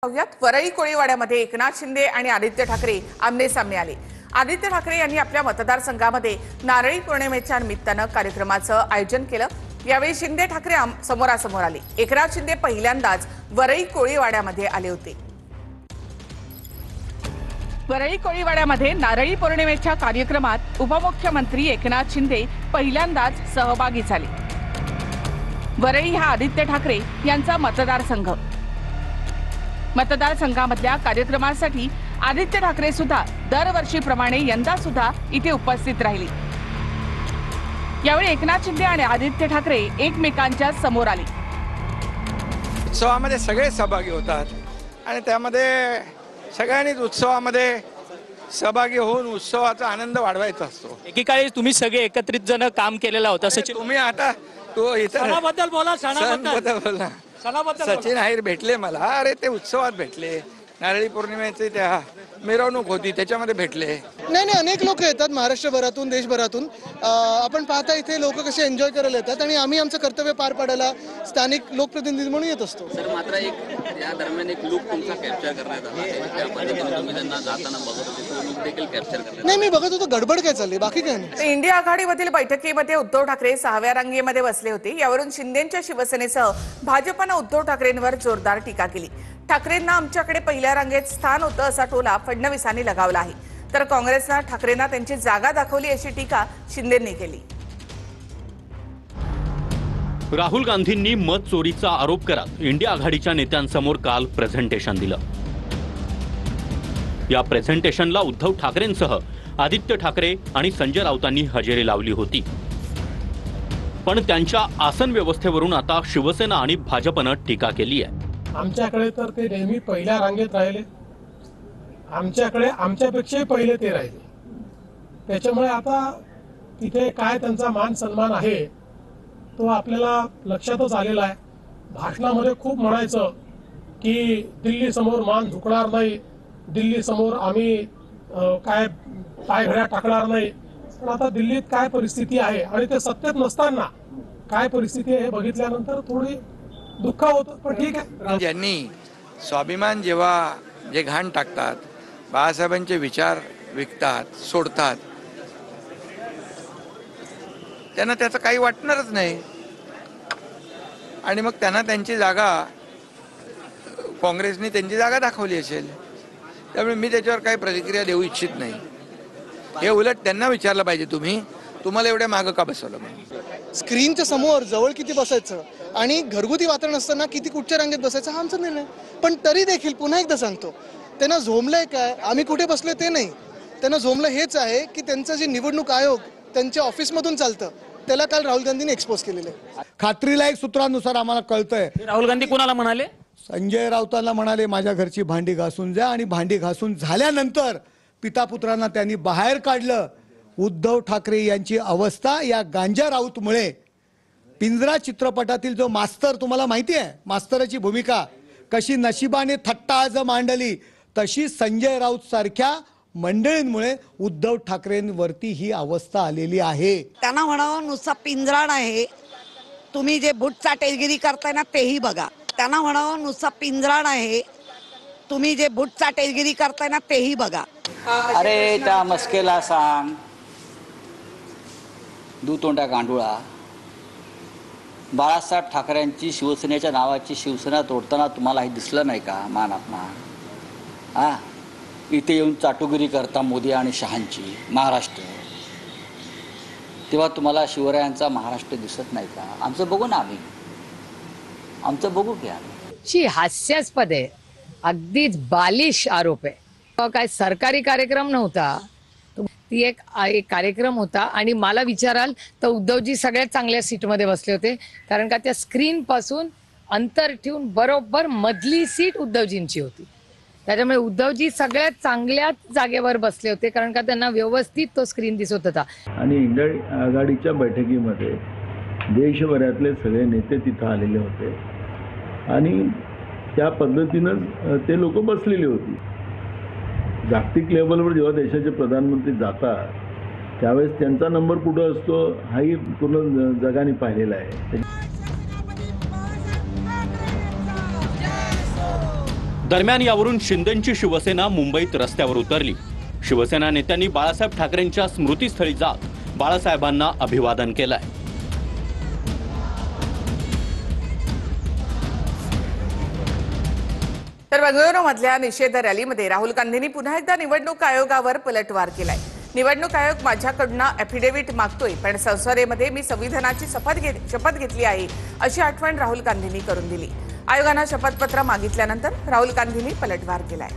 पाहुयात वरळी कोळीवाड्यामध्ये एकनाथ शिंदे आणि आदित्य ठाकरे आमने सामने आले। आदित्य ठाकरे यांनी आपल्या मतदारसंघामध्ये नारळी पौर्णिमेच्या निमित्तानं कार्यक्रमाचं आयोजन केलं। यावेळी शिंदे ठाकरे समोरासमोर आले। एकनाथ शिंदे पहिल्यांदाच वरळी कोळीवाड्यामध्ये आले होते। वरळी कोळीवाड्यामध्ये नारळी पौर्णिमेच्या कार्यक्रमात उपमुख्यमंत्री एकनाथ शिंदे पहिल्यांदाच सहभागी झाले। वरळी हा आदित्य ठाकरे यांचा मतदारसंघ। मतदारसंघामधल्या कार्यक्रमासाठी आदित्य ठाकरे सुद्धा दरवर्षीप्रमाणे यंदा सुद्धा इथे उपस्थित राहिले। यावेळी एकनाथ शिंदे आणि आदित्य ठाकरे एकमेकांच्या समोर आले। उत्सवामध्ये सगळे सहभागी होतात आणि त्यामध्ये सगळ्यांनीच उत्सवामध्ये सहभागी होऊन उत्सवाचा आनंद वाढवायचा असतो। एकेकाळी तुम्ही सगळे एकत्रित जण काम केलेलं होतं सचिन, तुम्ही आता तो सणाबद्दल बोला, सणाबद्दल बोला। सचिन आहिर भेटले मला, अरे ते उत्सवात भेटले, नारळी पौर्णिमेची त्या मिरवणूक होती त्याच्यामध्ये भेटले। नाही अनेक लोक येतात महाराष्ट्रभरातून देशभरातून। आपण पाहता इथे लोक कसे एन्जॉय करायला येतात आणि आम्ही आमचं कर्तव्य पार पाडायला स्थानिक लोकप्रतिनिधी म्हणून येत असतो। सर मात्र एक या दरम्यान एक लुक तुमचा कॅप्चर करण्यात आला आहे, त्या पद्धतीने तुम्ही त्यांना जाताना बघत होते, तो लुक देखील कॅप्चर करण्यात नाही, मी बघत होतो गडबड काय चालली, बाकी काय नाही। इंडिया आघाडीमधील बैठकीमध्ये उद्धव ठाकरे 6व्या रांगेमध्ये बसले होते। यावरून शिंदेंच्या शिवसेनेसह भाजपने उद्धव ठाकरेंवर जोरदार टीका केली। ठाकरेंना आमच्याकडे पहिल्या रांगेत स्थान होतं असा टोला फडणवीसांनी लगावला आहे, तर काँग्रेसनं ठाकरेंना त्यांची जागा दाखवली अशी टीका शिंदेंनी केली। राहुल गांधींनी मत चोरीचा आरोप करत इंडिया आघाडीच्या नेत्यांसमोर काल प्रेझेंटेशन दिलं। या प्रेझेंटेशनला उद्धव ठाकरेंसह आदित्य ठाकरे आणि संजय राऊतांनी हजेरी लावली होती, पण त्यांच्या आसन व्यवस्थेवरून आता शिवसेना आणि भाजपनं टीका केली आहे। आमच्याकडे तर ते नेहमी पहिल्या रांगेत राहिले, आमच्याकडे आमच्यापेक्षाही पहिले ते राहिले, त्याच्यामुळे आता तिथे काय त्यांचा मान सन्मान आहे तो आपल्याला लक्षातच आलेला आहे। भाषणामध्ये खूप म्हणायचं की दिल्ली समोर मान झुकणार नाही, दिल्ली समोर आम्ही काय पायघड्या टाकणार नाही, पण आता दिल्लीत काय परिस्थिती आहे आणि ते सत्तेत नसताना काय परिस्थिती आहे हे बघितल्यानंतर थोडी दुःख होतं, पण ठीक आहे। ज्यांनी स्वाभिमान जेव्हा जे घाण टाकतात, बाळासाहेबांचे विचार विकतात, सोडतात, त्यांना त्याचं काही वाटणारच नाही आणि मग त्यांना त्यांची जागा काँग्रेसने त्यांची जागा दाखवली असेल, त्यामुळे मी त्याच्यावर काही प्रतिक्रिया देऊ इच्छित नाही। हे उलट त्यांना विचारलं पाहिजे, तुम्हाला एवढ्या मागं का बसवलं म्हणून। स्क्रीनच्या समोर जवळ किती बसायचं आणि घरगुती वातावरण असताना किती कुठच्या रांगेत बसायचं हा आमचा निर्णय, पण तरी देखील पुन्हा एकदा सांगतो, त्यांना झोंबलंय काय, आम्ही कुठे बसलोय ते नाही, त्यांना झोंबलं हेच आहे की त्यांचं जे निवडणूक आयोग त्यांच्या ऑफिसमधून चालतं त्याला काल राहुल गांधींनी एक्सपोज केलेलं आहे। खात्रीलायक सूत्रानुसार आम्हाला कळतंय राहुल गांधी कोणाला म्हणाले? संजय राऊतांना म्हणाले माझ्या घरची भांडी घासून जा, आणि भांडी घासून झाल्यानंतर पिता पुत्रांना त्यांनी बाहेर काढलं। उद्धव ठाकरे यांची अवस्था या गांजा राऊतमुळे, पिंजरा चित्रपटातील जो मास्तर तुम्हाला माहिती आहे, मास्तराची भूमिका कशी नशिबाने थट्टा आज मांडली, तशी संजय राऊत सारख्या मंडळींमुळे उद्धव ठाकरेंवरती ही अवस्था आलेली आहे। त्यांना म्हणावं नुसता पिंजरा नाही, तुम्ही जे बुट चाटेगिरी करताय ना तेही बघा। त्यांना म्हणावं नुसता पिंजरा नाही, तुम्ही जे बुट चाटेगिरी करताय ना तेही बघा। अरे त्या मस्केला सांग, दुतोंड्या गांडुळा, बाळासाहेब ठाकरेंची शिवसेनेच्या नावाची शिवसेना तोडताना तुम्हाला हे दिसलं नाही का? मान अपमान हा, इथे येऊन चाटुगिरी करता मोदी आणि शहांची महाराष्ट्र, तेव्हा तुम्हाला शिवरायांचा महाराष्ट्र दिसत नाही का? आमचं बघू ना, आमचं बघू घ्या। ची हास्यास्पद आहे, अगदीच बालिश आरोप आहे। काय सरकारी कार्यक्रम नव्हता, ती एक कार्यक्रम होता आणि मला विचाराल तर उद्धवजी सगळ्यात चांगल्या सीटमध्ये बसले होते, कारण का त्या स्क्रीन पासून अंतर ठेवून बरोबर मधली सीट उद्धवजींची होती, त्याच्यामुळे उद्धवजी सगळ्यात चांगल्या जागेवर बसले होते, कारण का त्यांना व्यवस्थित तो स्क्रीन दिसत होता। आणि इंडिया आघाडीच्या बैठकीमध्ये देशभरातले सगळे नेते तिथं आलेले होते आणि त्या पद्धतीनं ते लोक बसलेली होती। जागतिक लेवलवर जेव्हा देशाचे प्रधानमंत्री जातात त्यावेळेस त्यांचा नंबर कुठं असतो हाही पूर्ण जगाने पाहिलेला आहे। दरम्यान यावरून शिंदेंची शिवसेना मुंबईत रस्त्यावर उतरली. शिवसेना नेत्यांनी बाळासाहेब ठाकरेंच्या स्मृतीस्थळी जात बाळासाहेबांना अभिवादन केलंय. तर बेंगळुरूमधल्या निषेध रॅलीमध्ये राहुल गांधींनी पुन्हा एकदा निवडणूक आयोगावर पलटवार केलाय. निवडणूक आयोग माझ्याकडून ॲफिडेव्हिट मागतोय, पण संसदेमध्ये मी संविधानाची शपथ घेतली आहे अशी आठवण राहुल गांधींनी करून दिली. आयोगानं शपथपत्र मागितल्यानंतर राहुल गांधींनी पलटवार केलाय.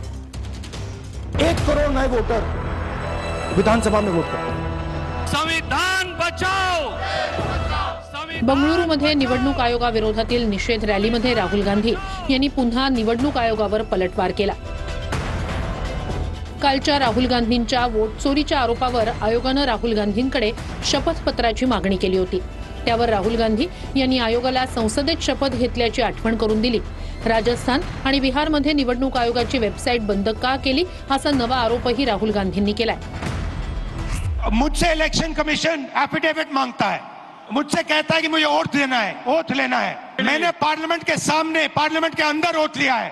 1 करोड़ नए वोटर विधानसभा में वोट करते हैं. संविधान बचाओ. बंगळुरूमध्ये निवडणूक आयोगाविरोधातील निषेध रॅलीमध्ये राहुल गांधी यांनी पुन्हा निवडणूक आयोगावर पलटवार केला. कालच्या राहुल गांधींच्या वोट चोरीच्या आरोपावर आयोगानं राहुल गांधींकडे शपथपत्राची मागणी केली होती. त्यावर राहुल गांधी यांनी आयोगाला संसदेत शपथ घेतल्याची आठवण करून दिली. राजस्थान आणि बिहारमध्ये निवडणूक आयोगाची वेबसाईट बंद का केली असा नवा आरोपही राहुल गांधींनी केलाय. मुझसे इलेक्शन कमीशन एफिडेविट मांगता है, मुझसे कहता है कि मुझे ओथ लेना है. मैंने पार्लियामेंट के सामने, पार्लियामेंट के अंदर ओथ लिया है.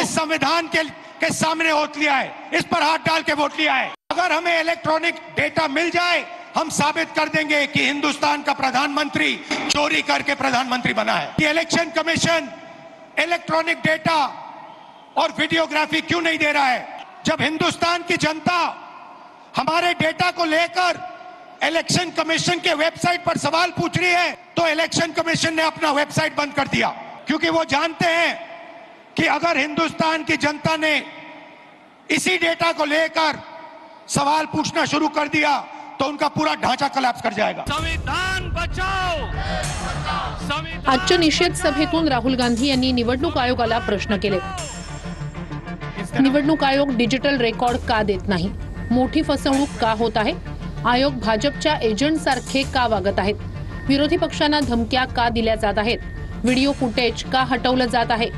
इस संविधान के सामने ओथ लिया है. इस पर हाथ डाल के वोट लिया है. अगर हमें इलेक्ट्रॉनिक डेटा मिल जाए, हम साबित कर देंगे कि हिंदुस्तान का प्रधानमंत्री चोरी करके प्रधानमंत्री बना है. ये इलेक्शन कमीशन इलेक्ट्रॉनिक डेटा और वीडियोग्राफी क्यों नहीं दे रहा है? जब हिंदुस्तान की जनता हमारे डेटा को लेकर इलेक्शन कमीशन के वेबसाइट पर सवाल पूछ रही है, तो इलेक्शन कमीशन ने अपना वेबसाइट बंद कर दिया, क्योंकि वो जानते हैं कि अगर हिंदुस्तान की जनता ने इसी डेटा को लेकर सवाल पूछना शुरू कर दिया तो उनका पूरा ढांचा कोलैप्स कर जाएगा. संविधान बचाओ. आजच्या निषेध सभेतून राहुल गांधी यांनी निवडणूक आयोगाला प्रश्न केले. निवडणूक आयोग डिजिटल रेकॉर्ड का देत नाही? मोठी फसवणूक का होत आहे? आयोग भाजपच्या एजंट सारखे का वागत आहेत? विरोधी पक्षांना धमक्या का दिल्या जात आहेत? व्हिडिओ फुटेज का हटवलं जात आहे?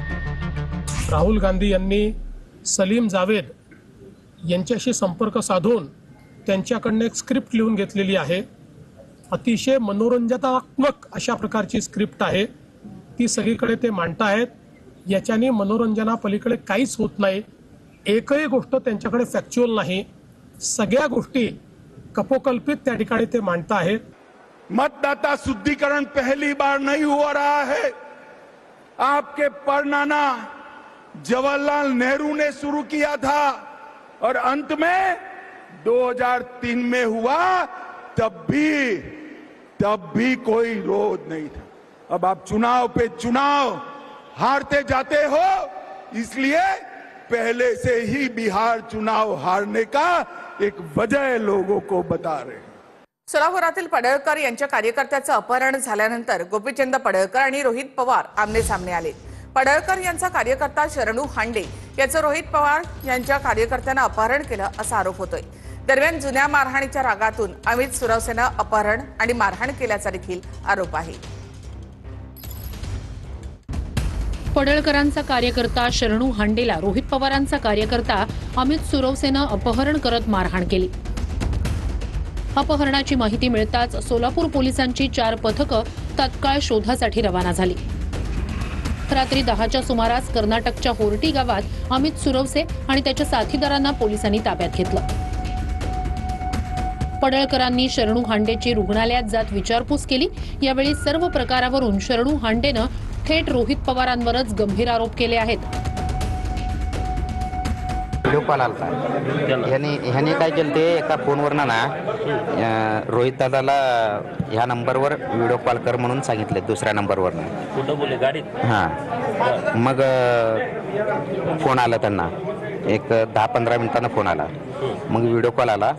राहुल गांधी यांनी सलीम जावेद यांच्याशी संपर्क साधून त्यांच्याकडनं एक स्क्रिप्ट लिहून घेतलेली आहे. अतिशय मनोरंजनात्मक अशा प्रकारची स्क्रिप्ट आहे. ती सगळीकडे ते मांडतायत. याच्याने मनोरंजनापलीकडे काहीच होत नाही. एकही गोष्ट त्यांच्याकडे फॅक्च्युअल नाही. सगळ्या गोष्टी कपोकल्पित त्या ठिकाणी ते मांडता आहेत. मतदाता शुद्धिकरण पहली बार नहीं हो रहा है. आपके परनाना जवाहरलाल नेहरू ने शुरू किया था और अंत में 2003 में हुआ, तब भी कोई विरोध नहीं था. अब आप चुनाव पे चुनाव हारते जाते हो, इसलिए पहले से ही बिहार चुनाव हारने का एक वजह लोगों को बता रहे हैं. सोलापुरातील पडळकर यांच्या कार्यकर्त्याचं अपहरण झाल्यानंतर गोपीचंद पडळकर आणि रोहित पवार आमने सामने आले. पडळकर यांचा कार्यकर्ता शरणू हांडे याचं रोहित पवार यांच्या कार्यकर्त्यानं अपहरण केलं असा आरोप होतोय. दरम्यान जुन्या मारहाणीच्या रागातून अमित सुरवसेनं अपहरण आणि मारहाण केल्याचा देखील आरोप आहे. पडळकरांचा कार्यकर्ता शरणू हांडेला रोहित पवारांचा कार्यकर्ता अमित सुरवसेनं अपहरण करत मारहाण केली. अपहरणाची माहिती मिळताच सोलापूर पोलिसांची 4 पथकं तत्काळ शोधासाठी रवाना झाली. रात्री 10च्या सुमारास कर्नाटकच्या होर्टी गावात अमित सुरवसे आणि त्याच्या साथीदारांना पोलिसांनी ताब्यात घेतलं. पडळकरांनी शरणू हांडेची रुग्णालयात जात विचारपूस केली. यावेळी सर्व प्रकारावरून शरणू हांडेनं थेट रोहित पवारांवरच गंभीर आरोप केले आहेत. व्हिडिओ कॉल आलता. ह्याने काय केलं, ते एका फोनवरनं ना रोहित दादाला ह्या नंबरवर व्हिडिओ कॉल कर म्हणून सांगितले. दुसऱ्या नंबरवरनं कुठं बोलले गाडीत? हां. मग फोन आला त्यांना. एक 10-15 मिनिटांना फोन आला. मग व्हिडिओ कॉल आला.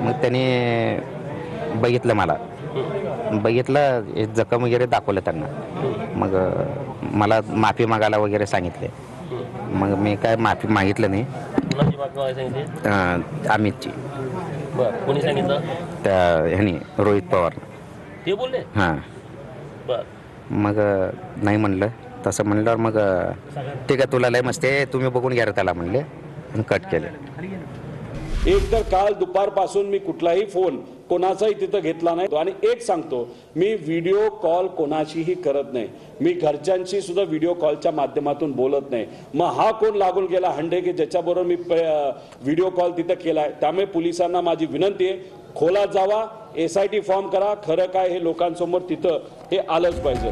मग त्यांनी बघितलं, मला बघितलं, जखम वगैरे दाखवलं त्यांना. मग मला माफी मागायला वगैरे सांगितले. मग मी काय माफी मागितलं नाही. अमितची. कोणी सांगितलं? त्या ह्यानी रोहित पवार ते बोलले. हां. मग नाही म्हणलं. तसं म्हणल्यावर मग ठीक आहे, तुला लय मस्ती आहे, तुम्ही बघून घ्या त्याला म्हणले आणि कट केले. एक तर काल दुपारपासून मी कुठलाही फोन कोणाचाही तिथं घेतला नाही. आणि एक सांगतो, मी व्हिडिओ कॉल कोणाशीही करत नाही. मी घरच्यांशी सुद्धा व्हिडिओ कॉलच्या माध्यमातून बोलत नाही. मग हा कोण लागून गेला हंडे की ज्याच्याबरोबर मी व्हिडिओ कॉल तिथं केलाय. त्यामुळे पोलिसांना माझी विनंती आहे, खोलात जावा, SIT फॉर्म करा, खरं काय हे लोकांसमोर तिथं हे आलंच पाहिजे.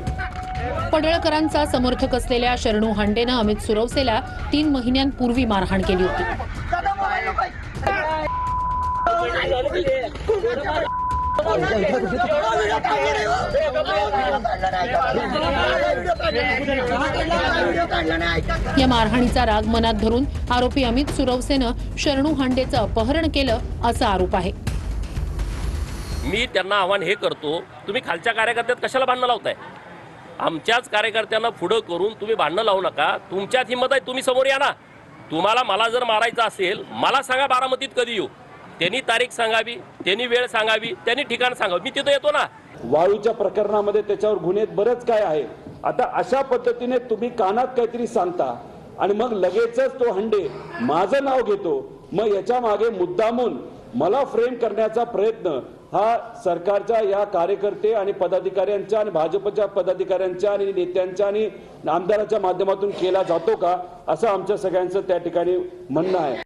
पडळकरांचा समर्थक असलेल्या शरणू हांडेनं अमित सुरवसेला 3 महिन्यांपूर्वी मारहाण केली होती. या मारहाणीचा राग मनात धरून आरोपी अमित सुरवसेनं शरणू हांडेचं अपहरण केलं असा आरोप आहे. मी त्यांना आव्हान हे करतो, तुम्ही खालच्या कार्यकर्त्यात कशाला भांडणं लावताय? आमच्याच कार्यकर्त्यांना पुढं करून तुम्ही भांडणं लावू नका. तुमच्यात हिंमत आहे, तुम्ही समोर या ना. तुम्हाला मला जर मारायचं असेल, मला सांगा बारामतीत कधी येऊ. त्यांनी तारीख सांगावी, त्यांनी वेळ सांगावी, त्यांनी ठिकाण सांगावं, मी तिथं येतो ना. वाळूच्या प्रकरणामध्ये त्याच्यावर गुन्हे बरेच काय आहे. आता अशा पद्धतीने तुम्ही कानात काहीतरी सांगता आणि मग लगेचच तो हंडे माझं नाव घेतो. मग याच्या मागे मुद्दामून मला फ्रेम करण्याचा प्रयत्न हा सरकारच्या या कार्यकर्ते आणि पदाधिकाऱ्यांच्या आणि भाजपच्या पदाधिकाऱ्यांच्या आणि नेत्यांच्या आणि आमदाराच्या माध्यमातून केला जातो का, असं आमच्या सगळ्यांचं त्या ठिकाणी म्हणणं आहे.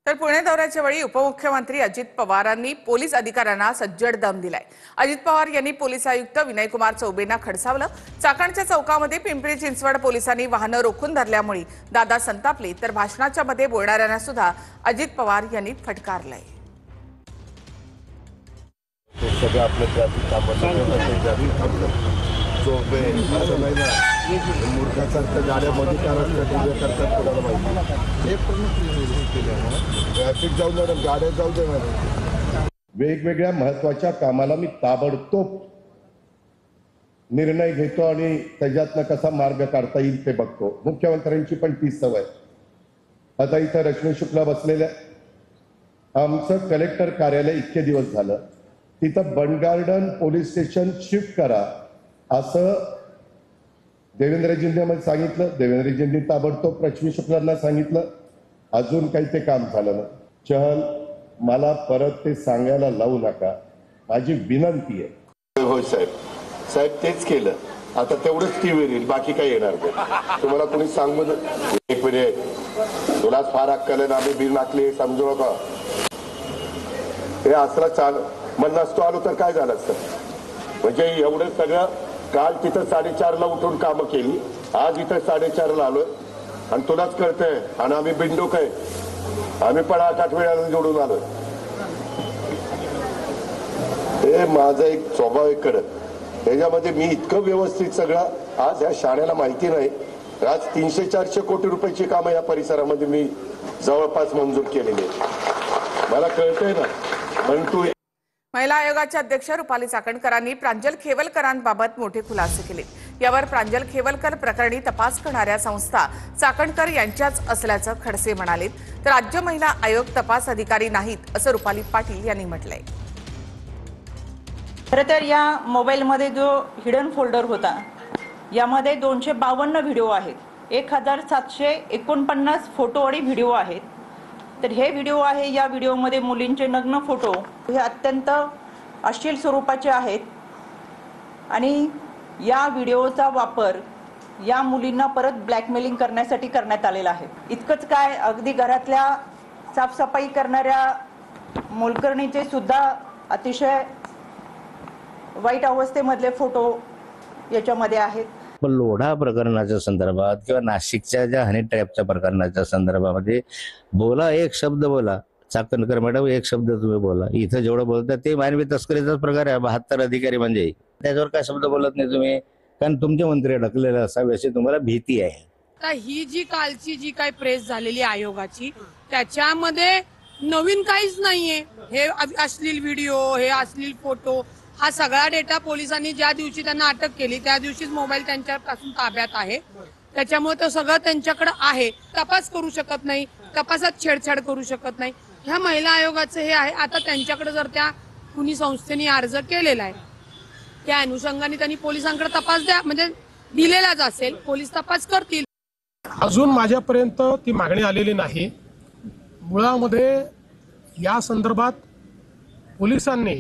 तर पुणे दौऱ्याच्या वेळी उपमुख्यमंत्री अजित पवारांनी पोलीस अधिकाऱ्यांना सज्जड दम दिलाय. अजित पवार यांनी पोलीस आयुक्त विनयकुमार चौबेंना खडसावलं. चाकणच्या चौकामध्ये पिंपरी चिंचवड पोलिसांनी वाहनं रोखून धरल्यामुळे दादा संतापले, तर भाषणाच्या मध्ये बोलणाऱ्यांना सुद्धा अजित पवार यांनी फटकारलंय. सगळं आपलं ट्रॅफिक चोपे असं नाही ना, मूर्खासारख्या गाड्यामध्ये काय करतात कोणाला माहिती. हे पूर्ण ट्रॅफिक जाऊ दे, गाड्या जाऊ दे. वेगवेगळ्या महत्वाच्या कामाला मी ताबडतोब निर्णय घेतो आणि त्याच्यातनं कसा मार्ग काढता येईल ते बघतो. मुख्यमंत्र्यांची पण तीच सवय. आता इथं रश्मी शुक्ला बसलेल्या, आमचं कलेक्टर कार्यालय इतके दिवस झालं, तिथं बंड गार्डन पोलीस स्टेशन शिफ्ट करा असं देवेंद्रजींनी मला सांगितलं. देवेंद्रजींनी ताबडतोब रश्मी शुक्लांना सांगितलं. अजून काही ते काम झालं ना. चहल, मला परत ते सांगायला लावू नका, माझी विनंती आहे. होय साहेब, साहेब तेच केलं. आता तेवढंच टीव्हीवर येईल, बाकी काही येणार नाही. तुम्हाला कोणी सांगू एक मिनिट, तुलाच फार अक्कल आहे, आम्ही बिल नाकली समजू नका. हे असला चाल म्हणलं असतो आलो तर काय झालं असतं. म्हणजे एवढं सगळं काल तिथं 4:30ला उठून कामं केली, आज इथं 4:30ला आलोय आणि तुलाच कळतंय. आणि आम्ही बिंडूक आहे, आम्ही पण 8 वेळाला जोडून आलोय. हे माझा एक स्वभाव आहे कडक. त्याच्यामध्ये मी इतकं व्यवस्थित सगळं, आज ह्या शाळेला माहिती नाही, आज 300-400 कोटी रुपयाची कामं या परिसरामध्ये मी जवळपास मंजूर केलेली आहे. मला कळतंय ना. पण तू महिला आयोगाच्या अध्यक्ष रुपाली चाकणकरांनी प्रांजल खेवलकरांबाबत मोठे खुलासे केले. यावर प्रांजल खेवलकर प्रकरणी तपास करणाऱ्या संस्था चाकणकर यांच्याच असल्याचं खडसे म्हणाले. तर राज्य महिला आयोग तपास अधिकारी नाहीत असं रुपाली पाटील यांनी म्हटलंय. खरं तर या मोबाईलमध्ये जो हिडन फोल्डर होता, यामध्ये 252 व्हिडिओ आहेत, 1749 फोटो आणि व्हिडिओ आहेत. तर हे व्हिडिओ आहे, या व्हिडिओमध्ये मुलींचे नग्न फोटो हे अत्यंत अश्लील स्वरूपाचे आहेत आणि या व्हिडिओचा वापर या मुलींना परत ब्लॅकमेलिंग करण्यासाठी करण्यात आलेला आहे. इतकंच काय, अगदी घरातल्या साफसफाई करणाऱ्या मोलकरणीचे सुद्धा अतिशय वाईट अवस्थेमधले फोटो याच्यामध्ये आहेत. पण लोढा प्रकरणाच्या संदर्भात किंवा नाशिकच्या ज्या हनी ट्रॅपच्या प्रकरणाच्या संदर्भामध्ये बोला, एक शब्द बोला. चाकणकर मॅडम, एक शब्द तुम्ही बोला. इथं जेवढं बोलतात ते मानवी तस्करीचाच प्रकार आहे. 72 अधिकारी म्हणजे त्याच्यावर काय शब्द बोलत नाही तुम्ही, कारण तुमचे मंत्री अडकलेले असावे अशी तुम्हाला भीती आहे. आता ही जी कालची जी काही प्रेस झालेली आयोगाची, त्याच्यामध्ये नवीन काहीच नाहीये. हे अश्लील व्हिडिओ, हे अश्लील फोटो, हा सगळा डेटा पोलिसांनी ज्या दिवशी त्यांना अटक केली त्या दिवशीच मोबाईल त्यांच्यापासून ताब्यात आहे. त्याच्यामुळे तो सगळं त्यांच्याकडे आहे. तपास करू शकत नाही, तपासात छेडछाड करू शकत नाही. ह्या महिला आयोगाचं हे आहे. आता त्यांच्याकडे जर त्या कुणी संस्थेने अर्ज केलेला आहे, त्या अनुषंगाने त्यांनी पोलिसांकडे तपास द्या, म्हणजे दिलेलाच असेल, पोलीस तपास करतील. अजून माझ्यापर्यंत ती मागणी आलेली नाही. मुळामध्ये या संदर्भात पोलिसांनी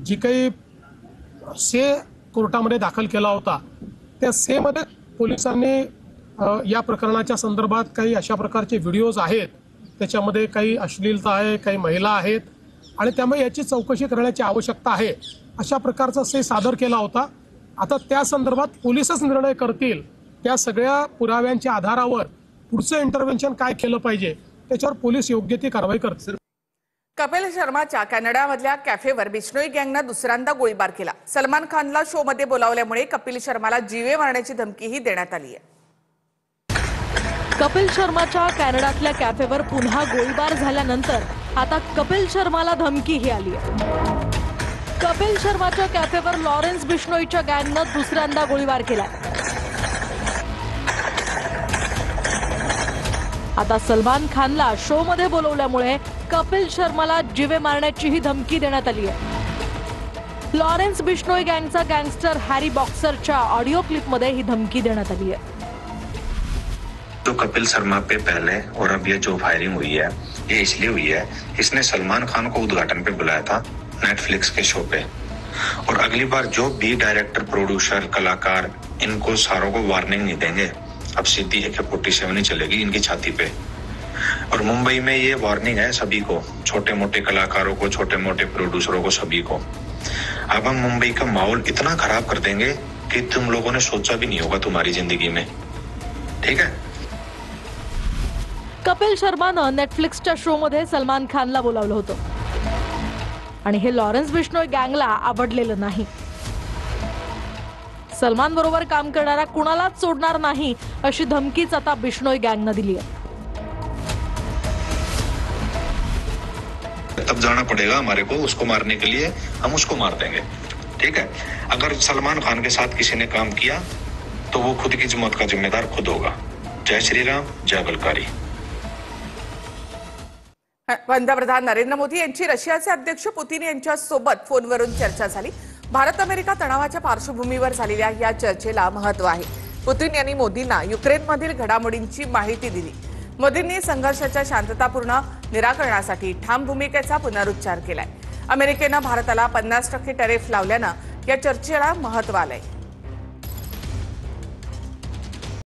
जी काही से कोर्टामध्ये दाखल केला होता त्या से मध्ये पोलिसांनी या प्रकरणाच्या संदर्भात काही अशा प्रकारचे व्हिडिओज आहेत, त्याच्यामध्ये काही अश्लीलता आहे, काही महिला आहेत आणि त्यामुळे याची चौकशी करण्याची आवश्यकता आहे अशा प्रकारचा से सादर केला होता. आता त्या संदर्भात पोलीसच निर्णय करतील, त्या सगळ्या पुराव्यांच्या आधारावर पुढचं इंटरव्हेन्शन काय केलं पाहिजे त्याच्यावर पोलीस योग्य ती कारवाई करतील. कपिल शर्माच्या कॅनडामधल्या कॅफेवर बिश्नोई गँगनं दुसऱ्यांदा गोळीबार केला. सलमान खानला शो मध्ये बोलावल्यामुळे कपिल शर्माला जीवे मारण्याची धमकीही देण्यात आली आहे. कपिल शर्माच्या कॅनडातल्या कॅफेवर पुन्हा गोळीबार झाल्यानंतर आता कपिल शर्माला धमकीही आली आहे. कपिल शर्माच्या कॅफेवर लॉरेन्स बिश्नोईच्या गँगनं दुसऱ्यांदा गोळीबार केला. आता सलमान खानला शो मध्ये बोलवल्यामुळे कपिल शर्माला जीवे मारण्याचीही धमकी देण्यात आली आहे. लॉरेन्स बिश्नोई गँगचा गँगस्टर हॅरी बॉक्सरच्या ऑडिओ क्लिपमध्ये ही धमकी देण्यात आली आहे. जो कपिल शर्मा पे पहले और अब ये जो फायरिंग हुई है ये इसलिए हुई है, इसने सलमान खान को उद्घाटन पे बुलाया था नेटफ्लिक्स के शो पे, और अगली बार जो भी डायरेक्टर, प्रोड्यूसर, कलाकार, इनको सारों को वार्निंग नहीं देंगे. अब सीधी AK-47 ही चलेगी इनकी छाती पे. और मुंबई में ये वार्निंग है सभी को, छोटे मोटे कलाकारों को, छोटे मोटे प्रोड्यूसरों को, सभी को. अब हम मुंबई का माहौल इतना खराब कर देंगे कि तुम लोगों ने सोचा भी नहीं होगा तुम्हारी जिंदगी में. ठीक है. कपिल शर्मानं नेटफ्लिक्सच्या शो मध्ये सलमान खानला बोलावलं होतं आणि हे लॉरेन्स बिश्नोई गँगला आवडलेलं नाही. सलमान बरोबर काम करणारा कुणालाच सोडणार नाही अशी धमकीच आता बिश्नोई गँगनं दिली आहे. तब जाना पड़ेगा हमारे को उसको मारने के लिए, हम उसको मार देंगे. ठीक है. अगर सलमान खान के साथ किसी ने काम किया तो वो खुद की मौत का जिम्मेदार खुद होगा. जय श्री राम, जय बलकारी. पंतप्रधान नरेंद्र मोदी यांची रशियाचे अध्यक्ष पुतीन यांच्या सोबत फोनवरून चर्चा झाली. भारत अमेरिका तणावाच्या पार्श्वभूमीवर झालेल्या या चर्चेला महत्त्व आहे. पुतीन यांनी मोदींना युक्रेनमधील घडामोडींची माहिती दिली. मोदींनी संघर्षाच्या शांततापूर्ण निराकरणासाठी ठाम भूमिकेचा पुनरुच्चार केलाय. अमेरिकेनं भारताला 50% टॅरिफ लावल्यानं या चर्चेला महत्त्व आलंय.